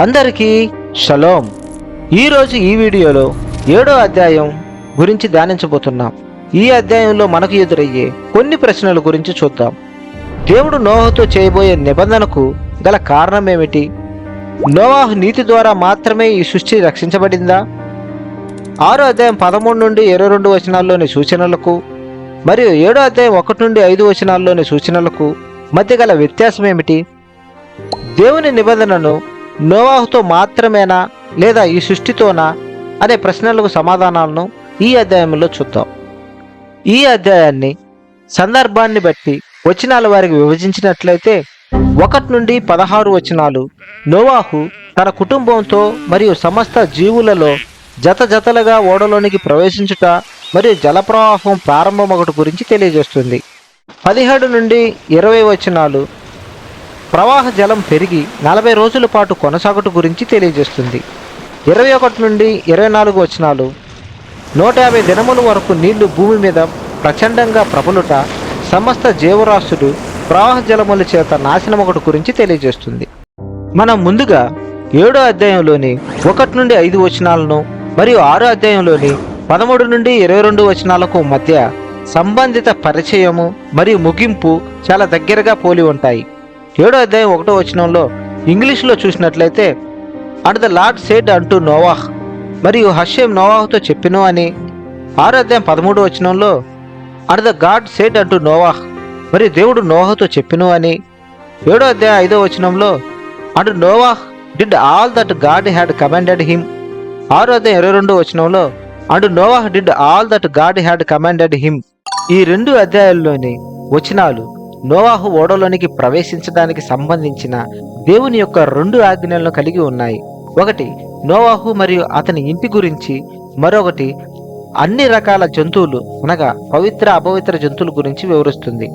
అందరికీ షలోం. ఈరోజు ఈ వీడియోలో 7వ అధ్యాయం గురించి ధ్యానించబోతున్నాం. ఈ అధ్యాయంలో మనకు ఎదురయ్యే కొన్ని ప్రశ్నల గురించి చూద్దాం. దేవుడు నోవాహుతో చేయబోయే నిబంధనకు గల కారణం ఏమిటి? నోవాహు నీతి ద్వారా మాత్రమే ఈ సృష్టి రక్షించబడిందా? 6వ అధ్యాయం 13 నుండి 22 వచనాల్లోని సూచనలకు మరియు 7వ అధ్యాయం 1 నుండి 5 వచనాల్లోని సూచనలకు మధ్య గల వ్యత్యాసం ఏమిటి? దేవుని నిబంధనను నోవాహుతో మాత్రమేనా లేదా ఈ సృష్టితోనా అనే ప్రశ్నలకు సమాధానాలను ఈ అధ్యాయంలో చూద్దాం. ఈ అధ్యాయాన్ని సందర్భాన్ని బట్టి వచనాల వారికి విభజించినట్లయితే 1 నుండి 16 వచనాలు నోవాహు తన కుటుంబంతో మరియు సమస్త జీవులలో జతలుగా ఓడలోనికి ప్రవేశించుట మరియు జలప్రవాహం ప్రారంభమొకటి గురించి తెలియజేస్తుంది. 17 నుండి 20 వచనాలు ప్రవాహ జలం పెరిగి 40 రోజుల పాటు కొనసాగుట గురించి తెలియజేస్తుంది. 21 నుండి 24 వచనాలు 150 దినముల వరకు నీళ్లు భూమి మీద ప్రచండంగా ప్రబలుట, సమస్త జీవరాశులు ప్రవాహ జలముల చేత నాశనమొకటి గురించి తెలియజేస్తుంది. మనం ముందుగా 7వ అధ్యాయంలోని 1 నుండి 5 వచనాలను మరియు 6వ అధ్యాయంలోని 13 నుండి 22 వచనాలకు మధ్య సంబంధిత పరిచయము మరియు ముగింపు చాలా దగ్గరగా పోలి ఉంటాయి. 7వ అధ్యాయం 1వ వచనంలో ఇంగ్లీష్లో చూసినట్లయితే అండ్ ద లార్డ్ సెడ్ అంటూ నోవాహ్ మరియు హషేమ్ నోవాహుతో చెప్పిను అని, 6వ అధ్యాయం 13వ వచనంలో అండ్ ద గాడ్ సెడ్ అంటూ నోవాహ్ మరియు దేవుడు నోవాహుతో చెప్పిను అని, 7వ అధ్యాయం 5వ వచనంలో and Noah did all that God had commanded him, 6వ అధ్యాయం 22వ వచనంలో and Noah did all that God had commanded him. ఈ 2 అధ్యాయాల్లోని వచనాలు నోవాహు ఓడలోనికి ప్రవేశించడానికి సంబంధించిన దేవుని యొక్క 2 ఆజ్ఞలను కలిగి ఉన్నాయి. ఒకటి నోవాహు మరియు అతని ఇంటి గురించి, మరొకటి అన్ని రకాల జంతువులు అనగా పవిత్ర అపవిత్ర జంతువుల గురించి వివరిస్తుంది.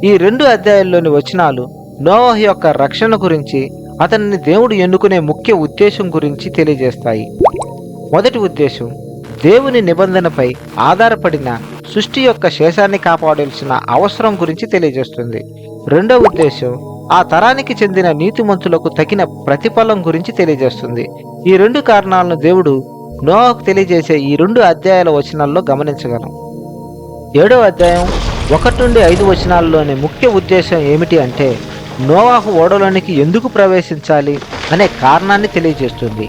ఈ 2 అధ్యాయాల్లోని వచనాలు నోవాహు యొక్క రక్షణ గురించి, అతనిని దేవుడు ఎన్నుకునే ముఖ్య ఉద్దేశం గురించి తెలియజేస్తాయి. మొదటి ఉద్దేశం దేవుని నిబంధనపై ఆధారపడిన సృష్టి యొక్క శేషాన్ని కాపాడాల్సిన అవసరం గురించి తెలియజేస్తుంది. రెండవ ఉద్దేశం ఆ తరానికి చెందిన నీతిమంతులకు తగిన ప్రతిఫలం గురించి తెలియజేస్తుంది. ఈ 2 కారణాలను దేవుడు నోవాహుకు తెలియజేసే ఈ 2 అధ్యాయాల వచనాల్లో గమనించగలం. 7వ అధ్యాయం 1 నుండి 5 వచనాల్లోని ముఖ్య ఉద్దేశం ఏమిటి అంటే నోవాహు ఓడలోనికి ఎందుకు ప్రవేశించాలి అనే కారణాన్ని తెలియజేస్తుంది.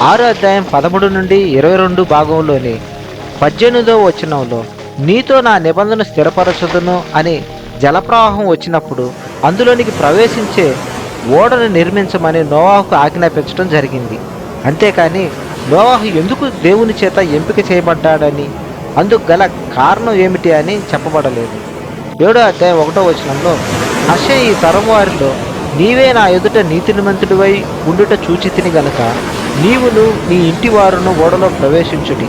6వ అధ్యాయం 13 నుండి 22 భాగంలోని 18వ వచనంలో నీతో నా నిబంధన స్థిరపరచుదును అని జలప్రవాహం వచ్చినప్పుడు అందులోనికి ప్రవేశించే ఓడను నిర్మించమని నోవాహుకు ఆజ్ఞాపించడం జరిగింది. అంతేకాని నోవాహు ఎందుకు దేవుని చేత ఎంపిక చేయబడ్డాడని, అందుకు గల కారణం ఏమిటి అని చెప్పబడలేదు. 7వ అధ్యాయం 1వ వచనంలో హషే ఈ తరం వారిలో నీవే నా ఎదుట నీతిమంతుడివై ఉండుట చూచితిని గనుక నీవును నీ ఇంటి వారును ఓడలో ప్రవేశించుటి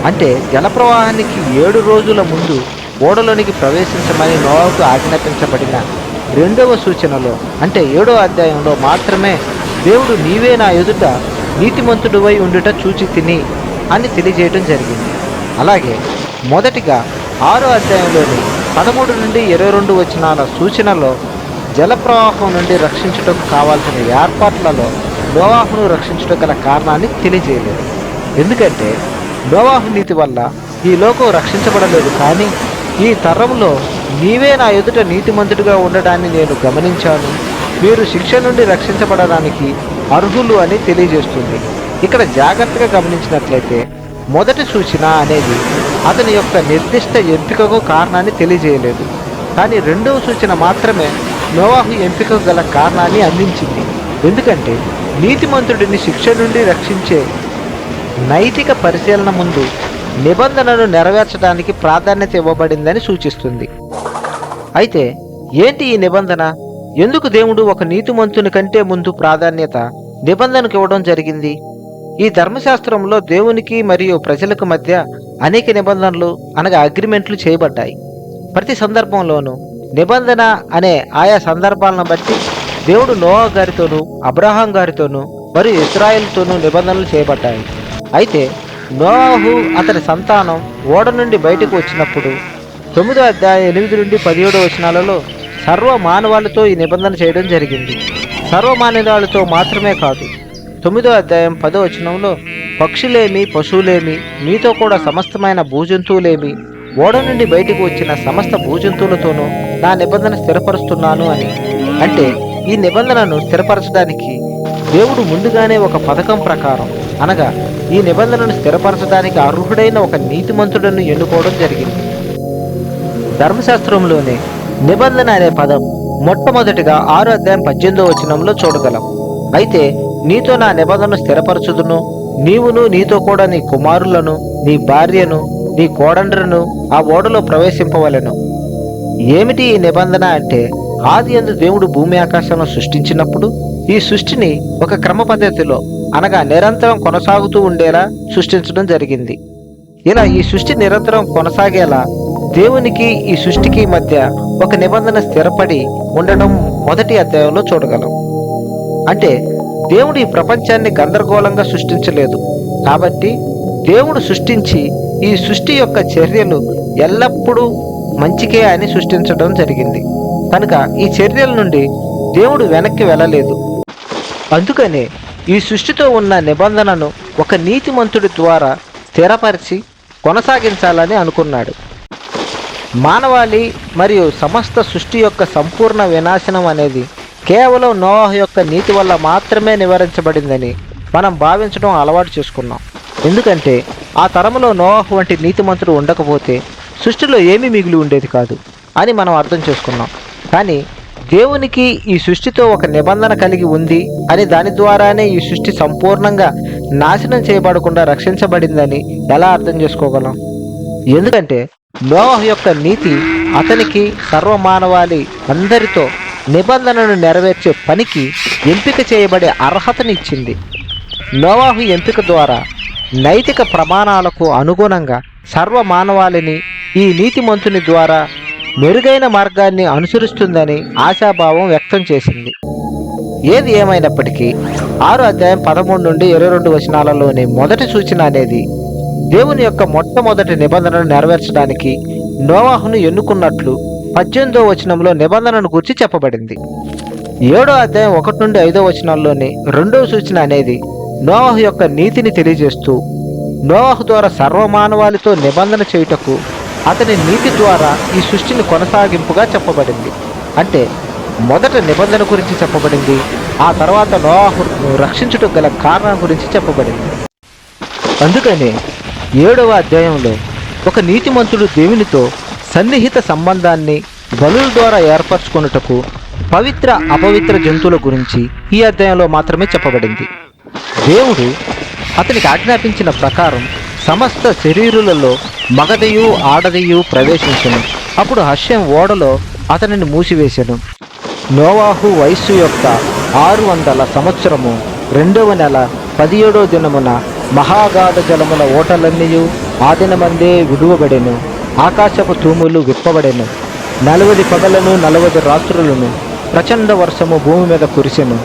అంటే జలప్రవాహానికి 7 రోజుల ముందు ఓడలోనికి ప్రవేశించమని నోవాహుకు ఆజ్ఞాపించబడిన 2వ సూచనలో అంటే 7వ అధ్యాయంలో మాత్రమే దేవుడు నీవే నా ఎదుట నీతిమంతుడివై ఉండుట చూచితిని అని తెలియజేయడం జరిగింది. అలాగే మొదటిగా 6వ అధ్యాయంలోని 13 నుండి 22 వచనాల సూచనలో జలప్రవాహం నుండి రక్షించుటకు కావాల్సిన ఏర్పాట్లలో నోవాహును రక్షించుటకు గల కారణాన్ని తెలియజేయలేదు. ఎందుకంటే నోవాహు నీతి వల్ల ఈ లోకం రక్షించబడలేదు, కానీ ఈ తరంలో నీవే నా ఎదుట నీతిమంతుడిగా ఉండడాన్ని నేను గమనించాను, మీరు శిక్ష నుండి రక్షించబడడానికి అర్హులు అని తెలియజేస్తుంది. ఇక్కడ జాగ్రత్తగా గమనించినట్లయితే మొదటి సూచన అనేది అతని యొక్క నిర్దిష్ట ఎంపికకు కారణాన్ని తెలియజేయలేదు, కానీ 2వ సూచన మాత్రమే నోవాహు ఎంపికకు గల కారణాన్ని అందించింది. ఎందుకంటే నీతిమంతుడిని శిక్ష నుండి రక్షించే నైతిక పరిశీలన ముందు నిబంధనను నెరవేర్చడానికి ప్రాధాన్యత ఇవ్వబడిందని సూచిస్తుంది. అయితే ఏంటి ఈ నిబంధన? ఎందుకు దేవుడు ఒక నీతిమంతుని కంటే ముందు ప్రాధాన్యత నిబంధనకు ఇవ్వడం జరిగింది? ఈ ధర్మశాస్త్రంలో దేవునికి మరియు ప్రజలకు మధ్య అనేక నిబంధనలు అనగా అగ్రిమెంట్లు చేయబడ్డాయి. ప్రతి సందర్భంలోనూ నిబంధన అనే ఆయా సందర్భాలను బట్టి దేవుడు నోవా గారితోనూ అబ్రహాం గారితోనూ మరియు ఇశ్రాయేలుతోనూ నిబంధనలు చేయబడ్డాయి. అయితే నోవాహు అతని సంతానం ఓడ నుండి బయటకు వచ్చినప్పుడు 9వ అధ్యాయం 8 నుండి 17 వచనాలలో సర్వ మానవాళితో ఈ నిబంధన చేయడం జరిగింది. సర్వమాన్యురాలతో మాత్రమే కాదు, 9వ అధ్యాయం 10వ వచనంలో పక్షులేమి పశువులేమి మీతో కూడా సమస్తమైన భూజంతువులేమి ఓడ నుండి బయటకు వచ్చిన సమస్త భూజంతువులతోనూ నా నిబంధన స్థిరపరుస్తున్నాను అని. అంటే ఈ నిబంధనను స్థిరపరచడానికి దేవుడు ముందుగానే ఒక పథకం ప్రకారం, అనగా ఈ నిబంధనను స్థిరపరచడానికి అర్హుడైన ఒక నీతిమంతుడను ఎన్నుకోవడం జరిగింది. ధర్మశాస్త్రంలోనే నిబంధన అనే పదం మొట్టమొదటిగా 6వ అధ్యాయం 18వ వచనంలో చూడగలం. అయితే నీతో నా నిబంధనను స్థిరపరచుదును, నీవును నీతో కూడా నీ కుమారులను, నీ భార్యను, నీ కోడండ్రను ఆ ఓడలో ప్రవేశింపవలెను. ఏమిటి ఈ నిబంధన అంటే, ఆదియందు దేవుడు భూమి ఆకాశాలను సృష్టించినప్పుడు ఈ సృష్టిని ఒక క్రమ పద్ధతిలో, అనగా నిరంతరం కొనసాగుతూ ఉండేలా సృష్టించడం జరిగింది. ఇలా ఈ సృష్టి నిరంతరం కొనసాగేలా దేవునికి ఈ సృష్టికి మధ్య ఒక నిబంధన స్థిరపడి ఉండడం మొదటి అధ్యాయంలో చూడగలం. అంటే దేవుడు ఈ ప్రపంచాన్ని గందరగోళంగా సృష్టించలేదు. కాబట్టి దేవుడు సృష్టించి ఈ సృష్టి యొక్క చర్యలు ఎల్లప్పుడూ మంచికే అని సృష్టించడం జరిగింది. కనుక ఈ చర్యల నుండి దేవుడు వెనక్కి వెళ్ళలేదు. అందుకనే ఈ సృష్టితో ఉన్న నిబంధనను ఒక నీతిమంతుడి ద్వారా స్థిరపరిచి కొనసాగించాలని అనుకున్నాడు. మానవాళి మరియు సమస్త సృష్టి యొక్క సంపూర్ణ వినాశనం అనేది కేవలం నోవాహు యొక్క నీతి వల్ల మాత్రమే నివారించబడిందని మనం భావించడం అలవాటు చేసుకున్నాం. ఎందుకంటే ఆ తరములో నోవాహు వంటి నీతిమంతుడు ఉండకపోతే సృష్టిలో ఏమీ మిగిలి ఉండేది కాదు అని మనం అర్థం చేసుకున్నాం. కానీ దేవునికి ఈ సృష్టితో ఒక నిబంధన కలిగి ఉంది అని, దాని ద్వారానే ఈ సృష్టి సంపూర్ణంగా నాశనం చేయబడకుండా రక్షించబడిందని ఎలా అర్థం చేసుకోగలం? ఎందుకంటే నోవాహు యొక్క నీతి అతనికి సర్వమానవాళి అందరితో నిబంధనను నెరవేర్చే పనికి ఎంపిక చేయబడే అర్హతని ఇచ్చింది. నోవాహు ఎంపిక ద్వారా నైతిక ప్రమాణాలకు అనుగుణంగా సర్వమానవాళిని ఈ నీతిమంతుని ద్వారా మెరుగైన మార్గాన్ని అనుసరిస్తుందని ఆశాభావం వ్యక్తం చేసింది. ఏది ఏమైనప్పటికీ 6వ అధ్యాయం 13 నుండి 22 వచనాలలోని మొదటి సూచన అనేది దేవుని యొక్క మొట్టమొదటి నిబంధనను నెరవేర్చడానికి నోవాహును ఎన్నుకున్నట్లు 18వ వచనంలో నిబంధనను గురించి చెప్పబడింది. 7వ అధ్యాయం 1 నుండి 5వ వచనాల్లోని రెండవ సూచన అనేది నోవాహు యొక్క నీతిని తెలియజేస్తూ నోవాహు ద్వారా సర్వమానవాళితో నిబంధన చేయుటకు అతని నీతి ద్వారా ఈ సృష్టిని కొనసాగింపుగా చెప్పబడింది. అంటే మొదట నిబంధన గురించి చెప్పబడింది, ఆ తర్వాత నోవాహును రక్షించుటకు గల కారణం గురించి చెప్పబడింది. అందుకనే 7వ అధ్యాయంలో ఒక నీతిమంతుడు దేవునితో సన్నిహిత సంబంధాన్ని బలుల ద్వారా ఏర్పరచుకొనుటకు పవిత్ర అపవిత్ర జంతువుల గురించి ఈ అధ్యాయంలో మాత్రమే చెప్పబడింది. దేవుడు అతనికి ఆజ్ఞాపించిన ప్రకారం సమస్త శరీరులలో మగదయు ఆడదయు ప్రవేశించెను. అప్పుడు హర్షం ఓడలో అతనిని మూసివేశెను. నోవాహు వయస్సు యొక్క 600 సంవత్సరము 2వ నెల 17వ దినమున మహాగాధ జలముల ఓటలన్నీయు ఆ దినమందే విడువబడెను. ఆకాశపు తూములు విప్పబడెను. 40 పగలను 40 రాత్రులను ప్రచండ వర్షము భూమి మీద కురిసెను.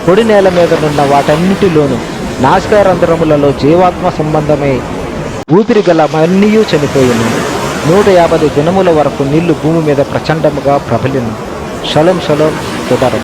పొడి నేల మీద నున్న వాటన్నిటిలోను నాసికారంధ్రములలో జీవాత్మ సంబంధమై ఊపిరి గల అన్నీయూ చనిపోయెను. 150 దినముల వరకు నీళ్లు భూమి మీద ప్రచండముగా ప్రబలెను. Shalom shalom.